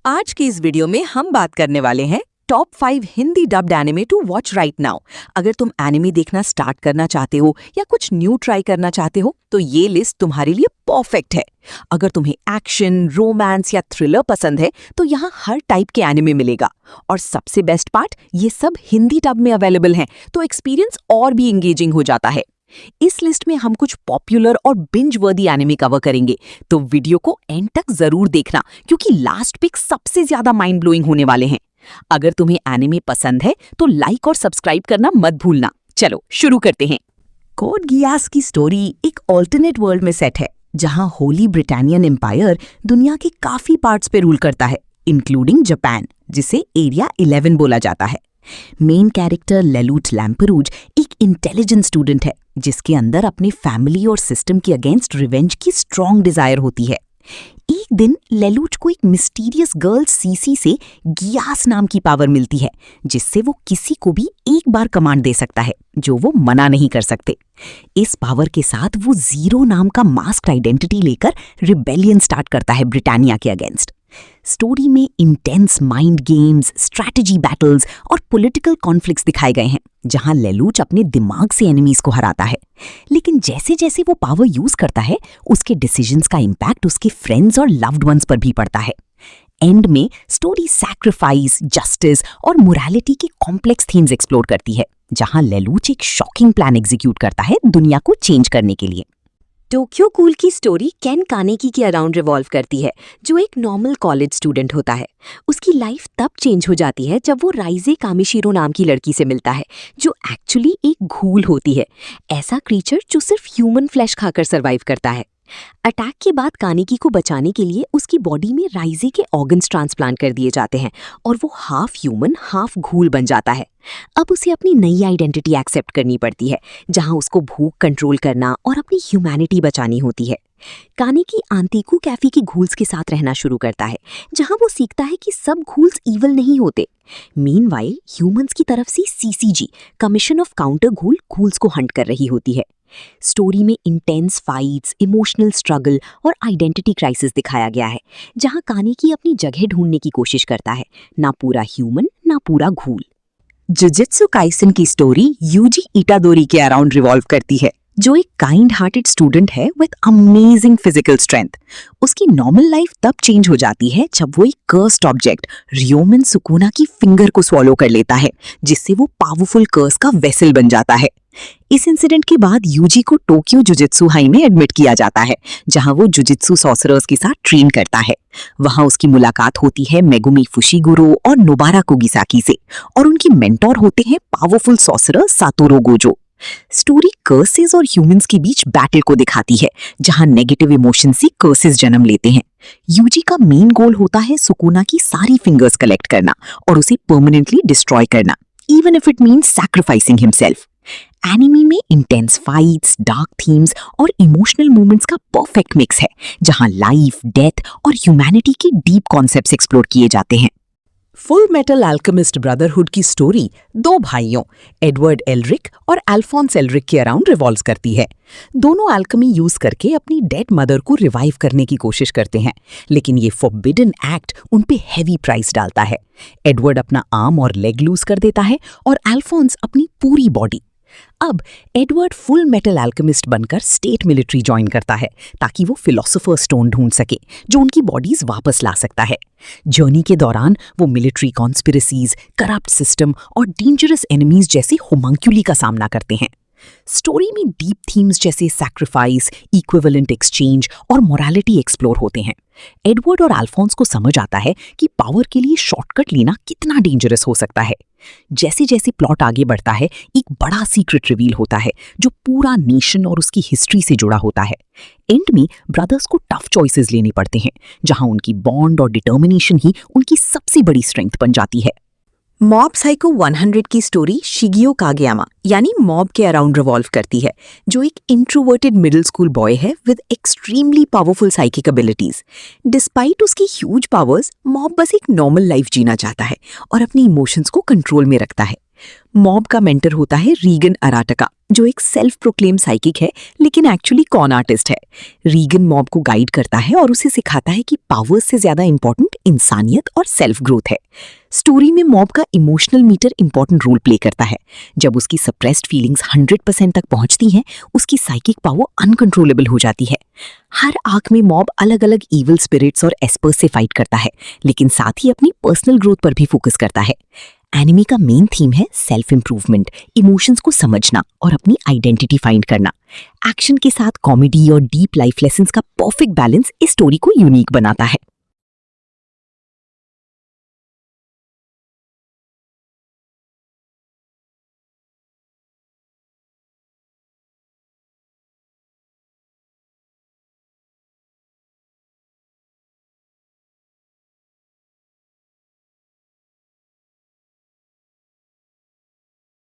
आज की इस वीडियो में हम बात करने वाले हैं top 5 Hindi dubbed anime to watch right now. अगर तुम एनिमे देखना स्टार्ट करना चाहते हो या कुछ न्यू ट्राई करना चाहते हो तो ये लिस्ट तुम्हारे लिए परफेक्ट है। अगर तुम्हें एक्शन, रोमांस या थ्रिलर पसंद है तो यहाँ हर टाइप के एनिमे मिलेगा। और सबसे बेस्ट पार्ट, ये सब हिंदी डब में अवेलेबल हैं, तो एक्सपीरियंस और भी एंगेजिंग हो जाता है। इस लिस्ट में हम कुछ पॉपुलर और बिंज वर्दी एनिमे कवर करेंगे, तो वीडियो को एंड तक जरूर देखना क्योंकि लास्ट पिक सबसे ज्यादा माइंड ब्लोइंग होने वाले हैं। अगर तुम्हें एनिमे पसंद है तो लाइक और सब्सक्राइब करना मत भूलना। चलो शुरू करते हैं। कोड गियास की स्टोरी एक ऑल्टरनेट वर्ल्ड में सेट है जहां होली ब्रिटानियन एम्पायर दुनिया के काफी पार्ट्स पे रूल करता है, इंक्लूडिंग जापान, जिसे एरिया 11 बोला जाता है। मेन कैरेक्टर लेलूट लैम्परूज एक इंटेलिजेंट स्टूडेंट है जिसके अंदर अपने फैमिली और सिस्टम के अगेंस्ट रिवेंज की स्ट्रॉन्ग डिजायर होती है। एक दिन लेलूट को एक मिस्टीरियस गर्ल सीसी से गियास नाम की पावर मिलती है जिससे वो किसी को भी एक बार कमांड दे सकता है जो वो मना नहीं कर सकते। इस पावर के साथ वो जीरो नाम का मास्क्ड आइडेंटिटी लेकर रिबेलियन स्टार्ट करता है ब्रिटानिया के अगेंस्ट। स्टोरी में intense mind games, strategy battles और पॉलिटिकल कॉन्फ्लिक्ट्स दिखाए गए हैं जहां लेलूच अपने दिमाग से एनिमीज को हराता है। लेकिन जैसे जैसे वो पावर यूज करता है उसके डिसीजंस का इम्पैक्ट उसके फ्रेंड्स और लव्ड वंस पर भी पड़ता है। एंड में स्टोरी सैक्रिफाइस, जस्टिस और मोरालिटी के कॉम्प्लेक्स थीम्स एक्सप्लोर करती है जहां लेलूच एक शॉकिंग प्लान एग्जीक्यूट करता है दुनिया को चेंज करने के लिए। टोक्यो कूल की स्टोरी केन कानेकी के अराउंड रिवॉल्व करती है, जो एक नॉर्मल कॉलेज स्टूडेंट होता है। उसकी लाइफ तब चेंज हो जाती है जब वो राइजे कामिशिरो नाम की लड़की से मिलता है जो एक्चुअली एक घूल होती है, ऐसा क्रीचर जो सिर्फ ह्यूमन फ्लैश खाकर सर्वाइव करता है। अटैक के बाद कानेकी को बचाने के लिए उसकी बॉडी में राइजे के ऑर्गन्स ट्रांसप्लांट कर दिए जाते हैं और वो हाफ ह्यूमन हाफ घूल बन जाता है। अब उसे अपनी नई आइडेंटिटी एक्सेप्ट करनी पड़ती है जहां उसको भूख कंट्रोल करना और अपनी ह्यूमैनिटी बचानी होती है। कानेकी आंतीकू कैफे के घूल्स के साथ रहना शुरू करता है जहां वो सीखता है कि सब घूल्स इविल नहीं होते। मीनवाइल ह्यूमंस की तरफ से सीसीजी कमीशन ऑफ काउंटर घूल्स को हंट कर रही होती है। स्टोरी में इंटेंस फाइट्स, इमोशनल स्ट्रगल और आइडेंटिटी क्राइसिस दिखाया गया है जहां कानेकी अपनी जगह ढूंढने की कोशिश करता है, ना पूरा ह्यूमन ना पूरा घूल। जुजुत्सु काइसन की स्टोरी यूजी इटादोरी के अराउंड रिवॉल्व करती है, जो एक काइंड हार्टेड स्टूडेंट है विद अमेजिंग फिजिकल स्ट्रेंथ। उसकी नॉर्मल लाइफ तब चेंज हो जाती है जब वो एक कर्स्ड ऑब्जेक्ट रियोमन सुकुना की फिंगर को स्वॉलो कर लेता है, जिससे वो पावरफुल कर्स का वेसल बन जाता है। इस इंसिडेंट के बाद यूजी को टोक्यो जुजुत्सु हाई में एडमिट किया जाता है जहां वो जुजुत्सु सॉर्सरर्स के साथ ट्रेन करता है। वहां उसकी मुलाकात होती है मेगुमी फुशिगुरो और नोबारा कुगिसाकी से, और उनकी मेंटोर होते हैं powerful sorcerer Satoru Gojo. Story curses और ह्यूमंस के बीच बैटल को दिखाती है जहां नेगेटिव इमोशन से कर्सेस जन्म लेते हैं। यूजी का मेन गोल होता है सुकुना की सारी फिंगर्स कलेक्ट करना और उसे परमानेंटली डिस्ट्रॉय करना, even if it means sacrificing himself. Anime में इंटेंस फाइट्स, डार्क थीम्स और इमोशनल मोमेंट्स का परफेक्ट मिक्स है जहां लाइफ, डेथ और ह्यूमैनिटी के डीप कॉन्सेप्ट्स एक्सप्लोर किए जाते हैं। फुल मेटल अल्केमिस्ट ब्रदरहुड की स्टोरी दो भाइयों एडवर्ड एल्रिक और अल्फोंस एल्रिक के अराउंड रिवॉल्व करती है। दोनों अल्केमी यूज करके अपनी डेड मदर को रिवाइव करने की कोशिश करते हैं, लेकिन ये फॉरबिडन एक्ट उन पे हेवी प्राइस डालता है। एडवर्ड अपना आर्म और लेग लूज कर देता है और अल्फोंस अपनी पूरी बॉडी। अब एडवर्ड फुल मेटल अल्केमिस्ट बनकर स्टेट मिलिट्री ज्वाइन करता है ताकि वो फिलोसोफर स्टोन ढूंढ सके जो उनकी बॉडीज वापस ला सकता है। जर्नी के दौरान वो मिलिट्री कॉन्स्पिरेसीज, करप्ट सिस्टम और डेंजरस एनिमीज जैसे होमंक्यूली का सामना करते हैं। स्टोरी में डीप थीम्स जैसे सैक्रिफाइस, इक्विवेलेंट एक्सचेंज और मोरालिटी एक्सप्लोर होते हैं। एडवर्ड और अल्फोंस को समझ आता है कि पावर के लिए शॉर्टकट लेना कितना डेंजरस हो सकता है। जैसे जैसे प्लॉट आगे बढ़ता है एक बड़ा सीक्रेट रिवील होता है जो पूरा नेशन और उसकी हिस्ट्री से जुड़ा होता है। एंड में ब्रदर्स को टफ चॉइसेस लेने पड़ते हैं जहां उनकी बॉन्ड और डिटर्मिनेशन ही उनकी सबसे बड़ी स्ट्रेंथ बन जाती है। मॉब साइको 100 की स्टोरी शिगियो कागेयामा यानी मॉब के अराउंड रिवॉल्व करती है, जो एक इंट्रोवर्टेड मिडिल स्कूल बॉय है with extremely powerful psychic abilities. Despite उसकी ह्यूज पावर्स, मॉब बस एक नॉर्मल लाइफ जीना चाहता है और अपनी इमोशंस को कंट्रोल में रखता है। मॉब का मेंटर होता है रीगन अराटका, जो एक सेल्फ प्रोक्लेम साइकिक है लेकिन एक्चुअली कॉन आर्टिस्ट है। रीगन मॉब को गाइड करता है और उसे सिखाता है कि पावर्स से ज्यादा इंपॉर्टेंट इंसानियत और सेल्फ ग्रोथ है। स्टोरी में मॉब का emotional meter important role play करता है। जब उसकी सप्रेस्ड फीलिंग्स 100% तक पहुंचती हैं, उसकी साइकिक पावर अनकंट्रोलेबल हो जाती है। हर आर्क में मॉब अलग अलग इविल स्पिरिट्स और एस्पर्स से फाइट करता है, लेकिन साथ ही अपनी पर्सनल ग्रोथ पर भी फोकस करता है। एनिमे का मेन थीम है सेल्फ इंप्रूवमेंट, इमोशंस को समझना और अपनी आइडेंटिटी फाइंड करना। एक्शन के साथ कॉमेडी और डीप लाइफ लेसन्स का परफेक्ट बैलेंस इस स्टोरी को यूनिक बनाता है।